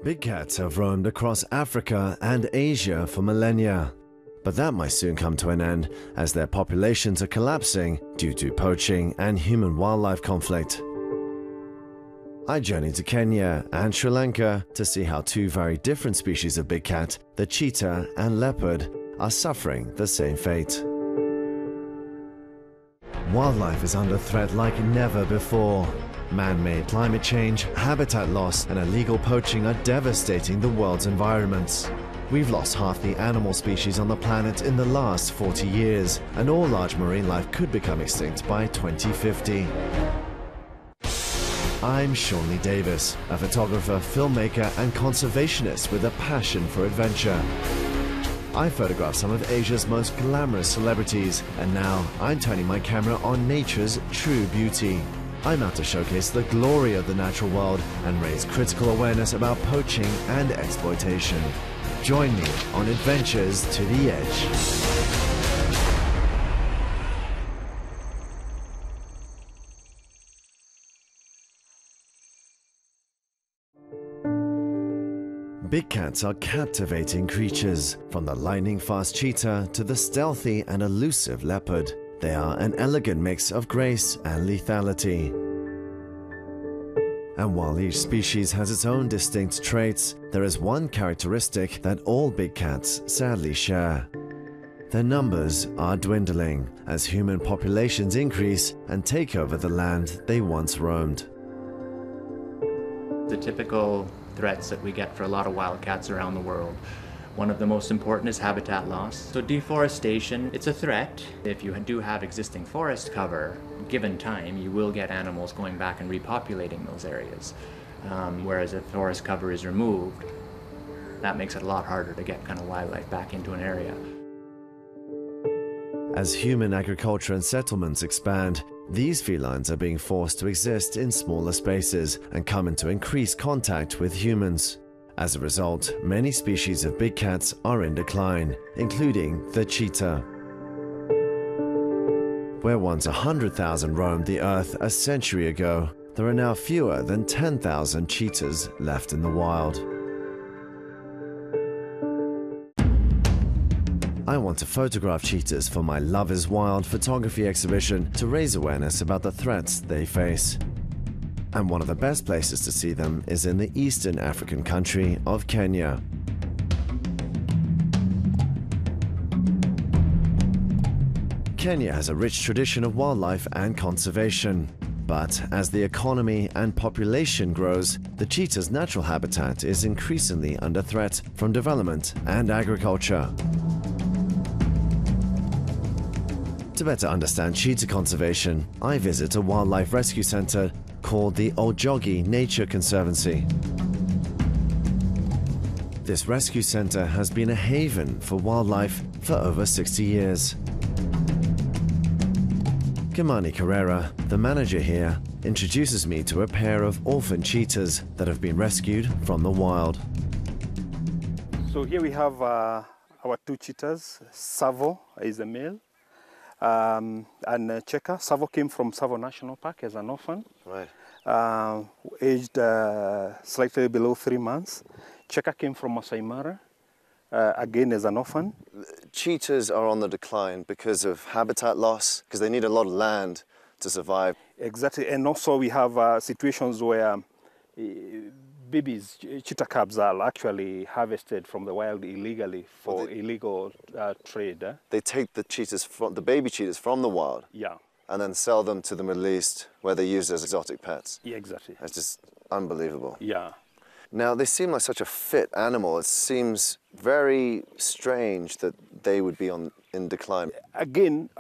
Big cats have roamed across Africa and Asia for millennia, but that might soon come to an end as their populations are collapsing due to poaching and human-wildlife conflict. I journeyed to Kenya and Sri Lanka to see how two very different species of big cat, the cheetah and leopard, are suffering the same fate. Wildlife is under threat like never before. Man-made climate change, habitat loss, and illegal poaching are devastating the world's environments. We've lost half the animal species on the planet in the last 40 years, and all large marine life could become extinct by 2050. I'm Sean Lee-Davies, a photographer, filmmaker, and conservationist with a passion for adventure. I photographed some of Asia's most glamorous celebrities, and now I'm turning my camera on nature's true beauty. I'm out to showcase the glory of the natural world and raise critical awareness about poaching and exploitation. Join me on Adventures to the Edge. Big cats are captivating creatures, from the lightning-fast cheetah to the stealthy and elusive leopard. They are an elegant mix of grace and lethality. And while each species has its own distinct traits, there is one characteristic that all big cats sadly share. Their numbers are dwindling as human populations increase and take over the land they once roamed. The typical threats that we get for a lot of wildcats around the world. One of the most important is habitat loss. So deforestation, it's a threat. If you do have existing forest cover, given time, you will get animals going back and repopulating those areas. Whereas if forest cover is removed, that makes it a lot harder to get kind of wildlife back into an area. As human agriculture and settlements expand, these felines are being forced to exist in smaller spaces and come into increased contact with humans. As a result, many species of big cats are in decline, including the cheetah. Where once 100,000 roamed the earth a century ago, there are now fewer than 10,000 cheetahs left in the wild. I want to photograph cheetahs for my Love is Wild photography exhibition to raise awareness about the threats they face. And one of the best places to see them is in the eastern African country of Kenya. Kenya has a rich tradition of wildlife and conservation. But as the economy and population grows, the cheetah's natural habitat is increasingly under threat from development and agriculture. To better understand cheetah conservation, I visit a wildlife rescue center called the Ojogi Nature Conservancy. This rescue center has been a haven for wildlife for over 60 years. Kimani Carrera, the manager here, introduces me to a pair of orphan cheetahs that have been rescued from the wild. So here we have our two cheetahs. Savo is a male, and Cheka. Savo came from Savo National Park as an orphan. Right. Aged slightly below 3 months. Cheka came from Masai Mara, again as an orphan. Cheetahs are on the decline because of habitat loss, because they need a lot of land to survive. Exactly, and also we have situations where babies, cheetah cubs, are actually harvested from the wild illegally for illegal trade. They take the cheetahs, the baby cheetahs from the wild, Yeah. and then sell them to the Middle East, where they're used as exotic pets. Yeah, exactly. It's just unbelievable. Yeah. Now, they seem like such a fit animal. It seems very strange that they would be in decline. Again,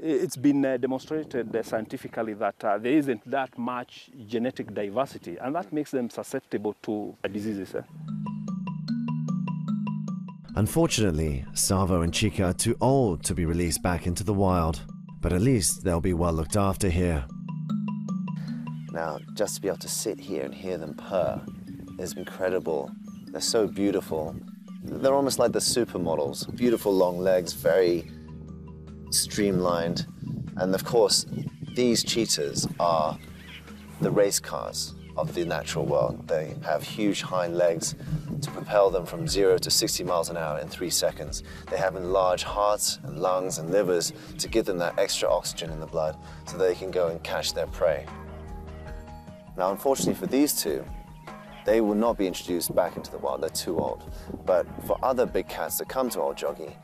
it's been demonstrated scientifically that there isn't that much genetic diversity, and that makes them susceptible to diseases. Unfortunately, Savo and Chika are too old to be released back into the wild, but at least they'll be well looked after here. Now, just to be able to sit here and hear them purr is incredible. They're so beautiful. They're almost like the supermodels. Beautiful long legs, very streamlined. And of course, these cheetahs are the race cars of the natural world. They have huge hind legs to propel them from 0 to 60 miles an hour in 3 seconds. They have enlarged hearts and lungs and livers to give them that extra oxygen in the blood so they can go and catch their prey. Now, unfortunately for these two, they will not be introduced back into the wild. They're too old. But for other big cats that come to Old Jockey,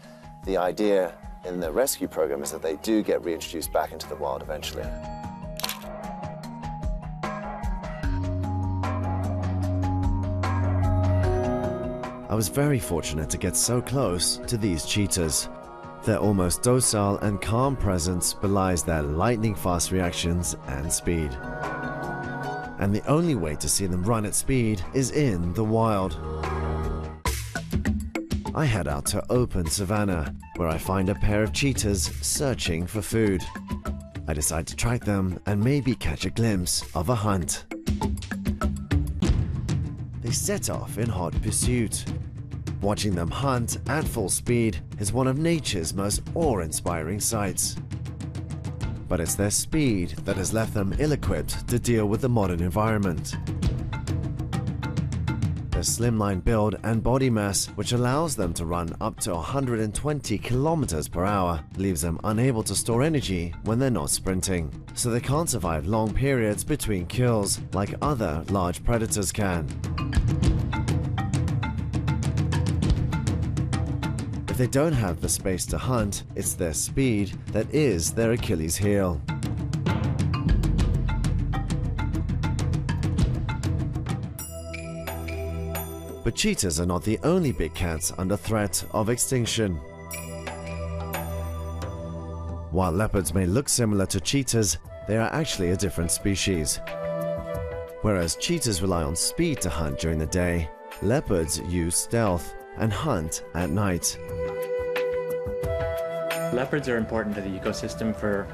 the idea in the rescue program is that they do get reintroduced back into the wild eventually. I was very fortunate to get so close to these cheetahs. Their almost docile and calm presence belies their lightning-fast reactions and speed. And the only way to see them run at speed is in the wild. I head out to open savanna, where I find a pair of cheetahs searching for food. I decide to track them and maybe catch a glimpse of a hunt. They set off in hot pursuit. Watching them hunt at full speed is one of nature's most awe-inspiring sights. But it's their speed that has left them ill-equipped to deal with the modern environment. Their slimline build and body mass, which allows them to run up to 120 kilometers per hour, leaves them unable to store energy when they're not sprinting, so they can't survive long periods between kills like other large predators can. If they don't have the space to hunt, it's their speed that is their Achilles heel. But cheetahs are not the only big cats under threat of extinction. While leopards may look similar to cheetahs, they are actually a different species. Whereas cheetahs rely on speed to hunt during the day, leopards use stealth and hunt at night. Leopards are important to the ecosystem for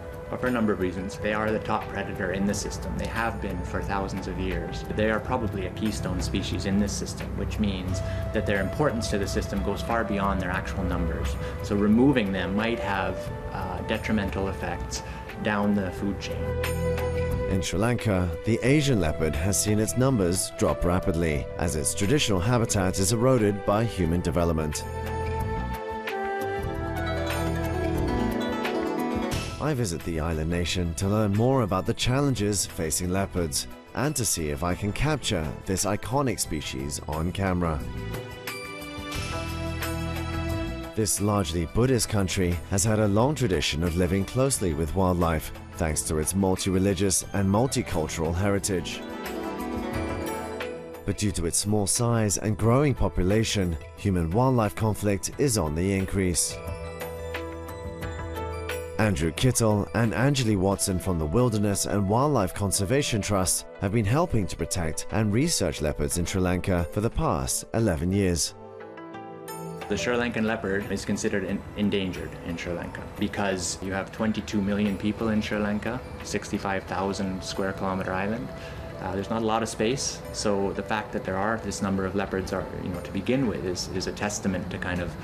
a number of reasons. They are the top predator in the system. They have been for thousands of years. They are probably a keystone species in this system, which means that their importance to the system goes far beyond their actual numbers. So removing them might have detrimental effects down the food chain. In Sri Lanka, the Asian leopard has seen its numbers drop rapidly as its traditional habitat is eroded by human development. I visit the island nation to learn more about the challenges facing leopards and to see if I can capture this iconic species on camera. This largely Buddhist country has had a long tradition of living closely with wildlife, thanks to its multi-religious and multicultural heritage. But due to its small size and growing population, human-wildlife conflict is on the increase. Andrew Kittle and Anjali Watson from the Wilderness and Wildlife Conservation Trust have been helping to protect and research leopards in Sri Lanka for the past 11 years. The Sri Lankan leopard is considered endangered in Sri Lanka because you have 22 million people in Sri Lanka, 65,000 square kilometer island. There's not a lot of space, so the fact that there are this number of leopards to begin with is a testament to kind of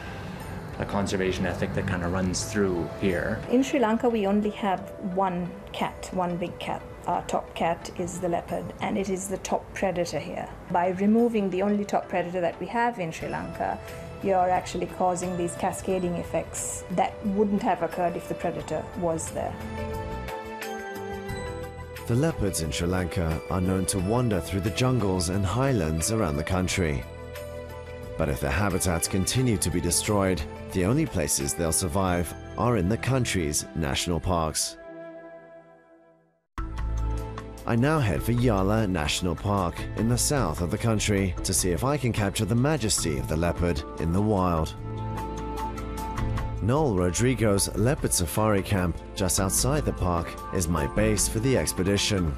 a conservation ethic that kind of runs through here. In Sri Lanka, we only have one cat, one big cat. Our top cat is the leopard, and it is the top predator here. By removing the only top predator that we have in Sri Lanka, you're actually causing these cascading effects that wouldn't have occurred if the predator was there. The leopards in Sri Lanka are known to wander through the jungles and highlands around the country. But if their habitats continue to be destroyed, the only places they'll survive are in the country's national parks. I now head for Yala National Park in the south of the country to see if I can capture the majesty of the leopard in the wild. Noel Rodrigo's Leopard Safari Camp just outside the park is my base for the expedition.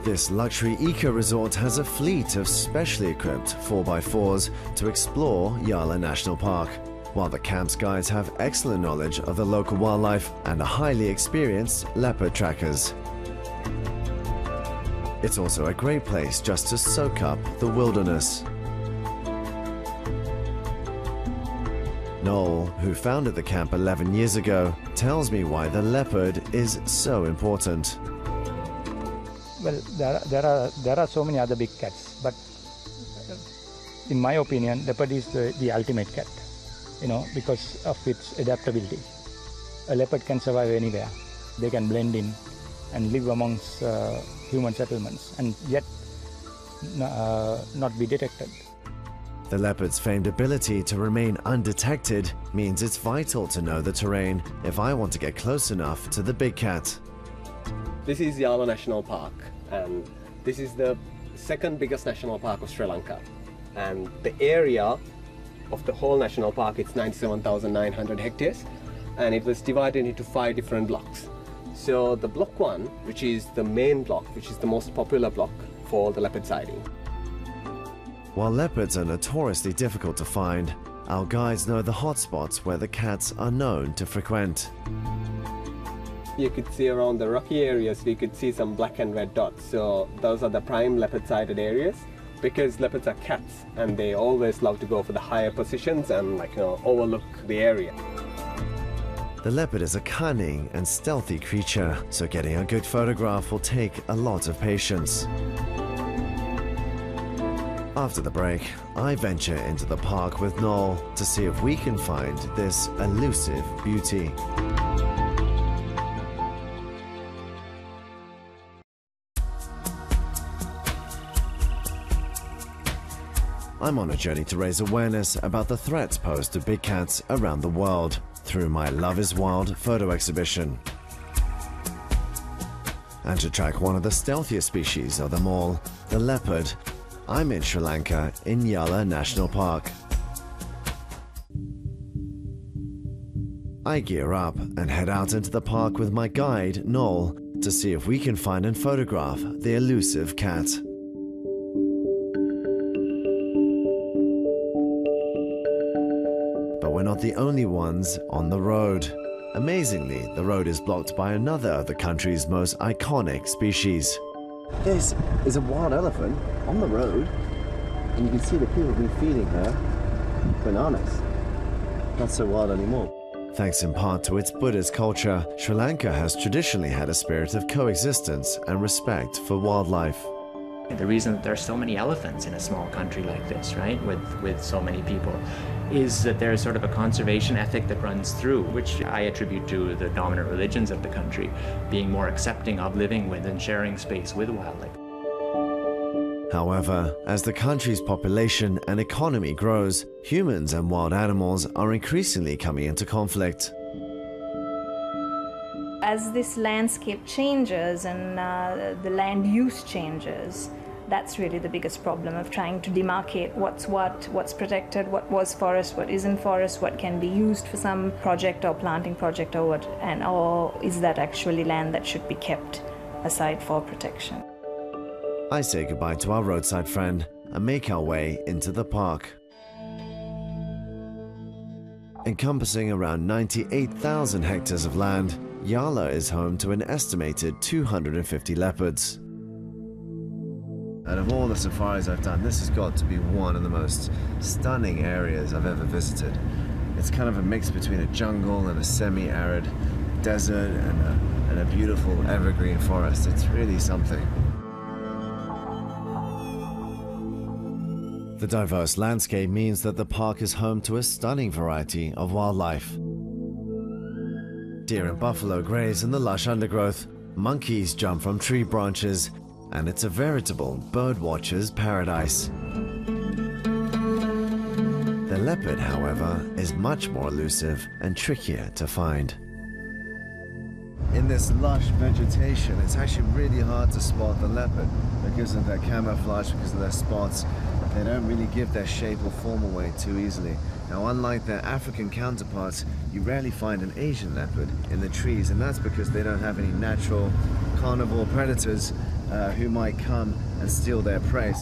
This luxury eco-resort has a fleet of specially equipped 4x4s to explore Yala National Park, while the camp's guides have excellent knowledge of the local wildlife and are highly experienced leopard trackers. It's also a great place just to soak up the wilderness. Noel, who founded the camp 11 years ago, tells me why the leopard is so important. Well, there are so many other big cats, but in my opinion, leopard is the ultimate cat, because of its adaptability. A leopard can survive anywhere. They can blend in and live amongst human settlements and yet not be detected. The leopard's famed ability to remain undetected means it's vital to know the terrain if I want to get close enough to the big cat. This is Yala National Park, and this is the second biggest national park of Sri Lanka. And the area of the whole national park, it's 97,900 hectares, and it was divided into 5 different blocks. So the block 1, which is the main block, which is the most popular block for the leopard sighting. While leopards are notoriously difficult to find, our guides know the hotspots where the cats are known to frequent. You could see around the rocky areas, we could see some black and red dots. So those are the prime leopard-sighted areas, because leopards are cats and they always love to go for the higher positions and overlook the area. The leopard is a cunning and stealthy creature, so getting a good photograph will take a lot of patience. After the break, I venture into the park with Noel to see if we can find this elusive beauty. I'm on a journey to raise awareness about the threats posed to big cats around the world through my Love is Wild photo exhibition. And to track one of the stealthiest species of them all, the leopard, I'm in Sri Lanka in Yala National Park. I gear up and head out into the park with my guide, Noel, to see if we can find and photograph the elusive cat. But we're not the only ones on the road. Amazingly, the road is blocked by another of the country's most iconic species. This is a wild elephant on the road, and you can see the people have been feeding her bananas. Not so wild anymore. Thanks in part to its Buddhist culture, Sri Lanka has traditionally had a spirit of coexistence and respect for wildlife. The reason that there are so many elephants in a small country like this, right, with so many people, is that there's sort of a conservation ethic that runs through, which I attribute to the dominant religions of the country being more accepting of living with and sharing space with wildlife. However, as the country's population and economy grows, humans and wild animals are increasingly coming into conflict. As this landscape changes and the land use changes, that's really the biggest problem of trying to demarcate what's protected, what was forest, what isn't forest, what can be used for some project or planting project or what, or is that actually land that should be kept aside for protection. I say goodbye to our roadside friend and make our way into the park. Encompassing around 98,000 hectares of land, Yala is home to an estimated 250 leopards. Out of all the safaris I've done, this has got to be one of the most stunning areas I've ever visited. It's kind of a mix between a jungle and a semi-arid desert and a beautiful evergreen forest. It's really something. The diverse landscape means that the park is home to a stunning variety of wildlife. Deer and buffalo graze in the lush undergrowth, monkeys jump from tree branches, and it's a veritable birdwatcher's paradise. The leopard, however, is much more elusive and trickier to find. In this lush vegetation, it's actually really hard to spot the leopard because of their camouflage, because of their spots. They don't really give their shape or form away too easily. Now, unlike their African counterparts, you rarely find an Asian leopard in the trees, and that's because they don't have any natural carnivore predators who might come and steal their prey.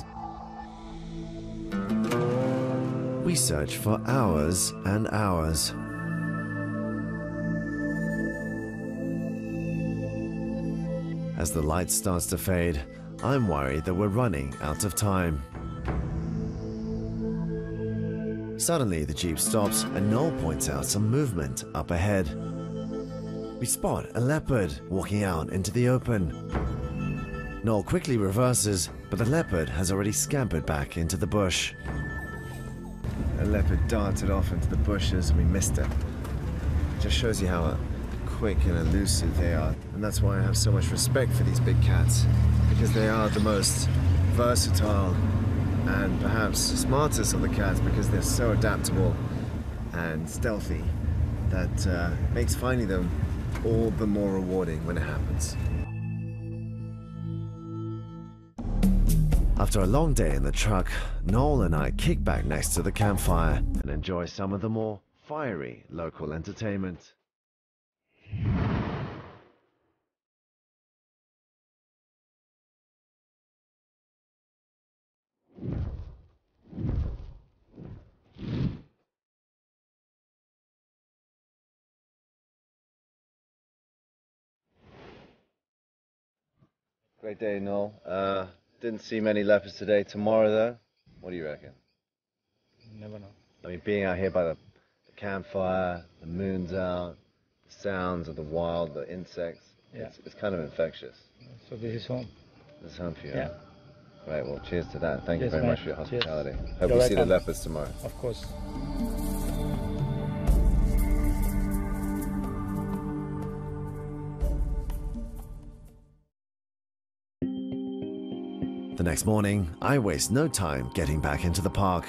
We search for hours and hours. As the light starts to fade, I'm worried that we're running out of time. Suddenly, the jeep stops and Noel points out some movement up ahead. We spot a leopard walking out into the open. Noel quickly reverses, but the leopard has already scampered back into the bush. The leopard darted off into the bushes and we missed it. It just shows you how quick and elusive they are. And that's why I have so much respect for these big cats, because they are the most versatile and perhaps smartest of the cats, because they're so adaptable and stealthy that makes finding them all the more rewarding when it happens. After a long day in the truck, Noel and I kick back next to the campfire and enjoy some of the more fiery local entertainment. Great day, Noel. Didn't see many leopards today. Tomorrow, though, what do you reckon? Never know. I mean, being out here by the campfire, the moon's out, the sounds of the wild, the insects, Yeah. it's kind of infectious. So this is home. This is home for you. Yeah. Right, well, cheers to that. Thank you Yes, very mate. much for your Cheers. hospitality. Hope You're we see the welcome. leopards tomorrow. Of course. The next morning, I waste no time getting back into the park.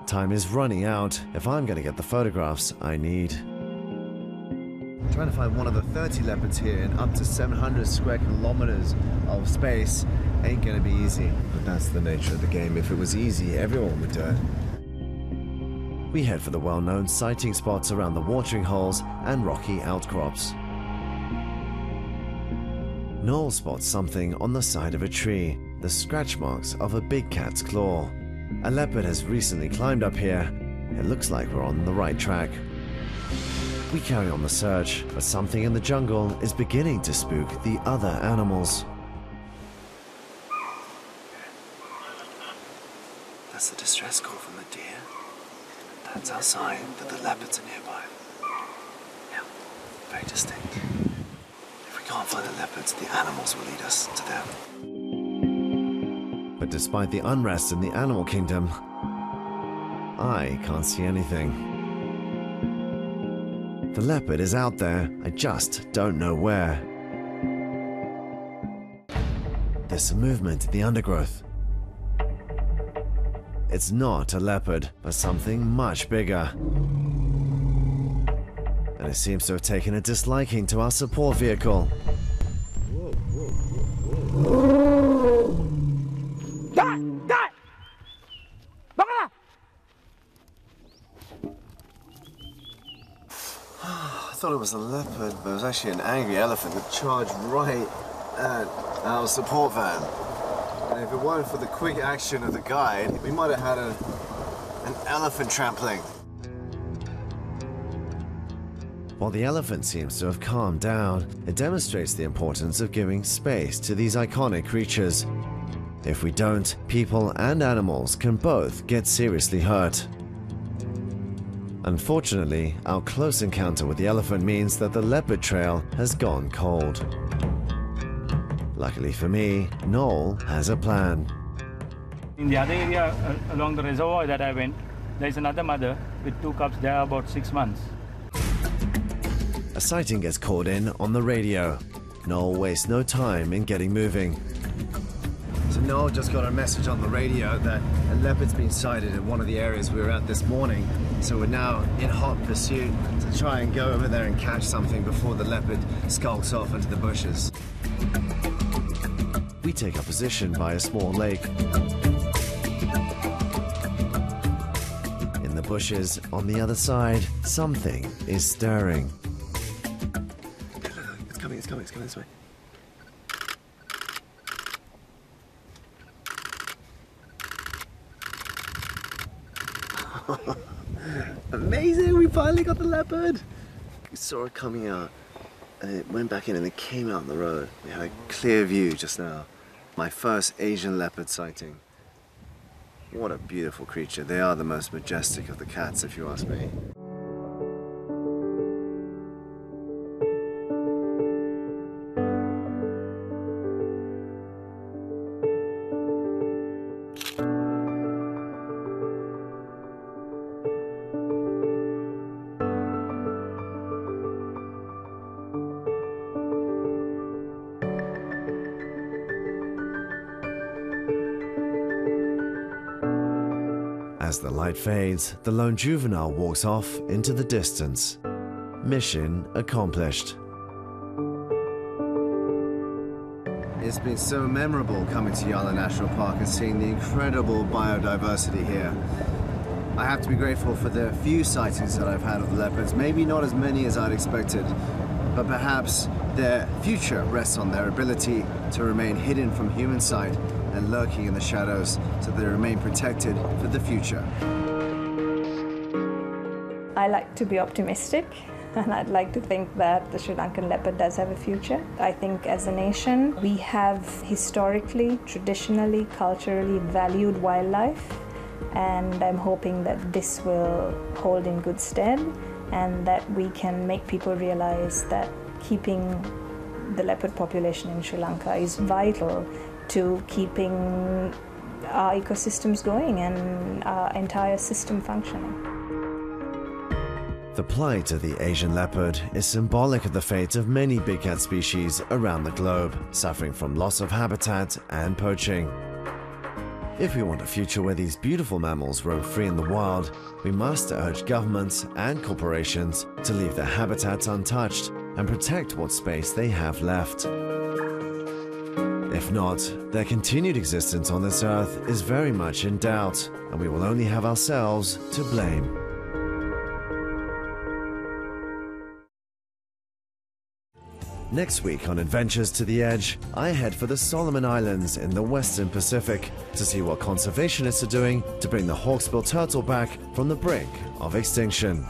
Time is running out if I'm going to get the photographs I need. Trying to find one of the 30 leopards here in up to 700 square kilometers of space ain't going to be easy. But that's the nature of the game. If it was easy, everyone would do it. We head for the well-known sighting spots around the watering holes and rocky outcrops. Noel spots something on the side of a tree, the scratch marks of a big cat's claw. A leopard has recently climbed up here. It looks like we're on the right track. We carry on the search, but something in the jungle is beginning to spook the other animals. That's the distress call from the deer. That's our sign that the leopards are nearby. Yeah, very distinct. If we can't find the leopards, the animals will lead us to them. But despite the unrest in the animal kingdom, I can't see anything. The leopard is out there, I just don't know where. There's some movement in the undergrowth. It's not a leopard, but something much bigger. And it seems to have taken a disliking to our support vehicle. I thought it was a leopard, but it was actually an angry elephant that charged right at our support van. And if it weren't for the quick action of the guide, we might have had an elephant trampling. While the elephant seems to have calmed down, it demonstrates the importance of giving space to these iconic creatures. If we don't, people and animals can both get seriously hurt. Unfortunately, our close encounter with the elephant means that the leopard trail has gone cold. Luckily for me, Noel has a plan. In the other area along the reservoir that I went, there is another mother with 2 cubs. They are about 6 months. A sighting gets called in on the radio. Noel wastes no time in getting moving. So Noel just got a message on the radio that a leopard's been sighted in one of the areas we were at this morning. So we're now in hot pursuit to try and go over there and catch something before the leopard skulks off into the bushes. We take up position by a small lake. In the bushes on the other side, something is stirring. It's coming this way. Amazing, we finally got the leopard. We saw it coming out and it went back in and it came out on the road. We had a clear view just now. My first Asian leopard sighting. What a beautiful creature. They are the most majestic of the cats, if you ask me. As the light fades, the lone juvenile walks off into the distance. Mission accomplished. It's been so memorable coming to Yala National Park and seeing the incredible biodiversity here. I have to be grateful for the few sightings that I've had of the leopards, maybe not as many as I'd expected, but perhaps their future rests on their ability to remain hidden from human sight and lurking in the shadows so they remain protected for the future. I like to be optimistic, and I'd like to think that the Sri Lankan leopard does have a future. I think as a nation, we have historically, traditionally, culturally valued wildlife, and I'm hoping that this will hold in good stead and that we can make people realize that keeping the leopard population in Sri Lanka is vital to keeping our ecosystems going and our entire system functioning. The plight of the Asian leopard is symbolic of the fate of many big cat species around the globe, suffering from loss of habitat and poaching. If we want a future where these beautiful mammals roam free in the wild, we must urge governments and corporations to leave their habitats untouched and protect what space they have left. If not, their continued existence on this earth is very much in doubt, and we will only have ourselves to blame. Next week on Adventures to the Edge, I head for the Solomon Islands in the Western Pacific to see what conservationists are doing to bring the hawksbill turtle back from the brink of extinction.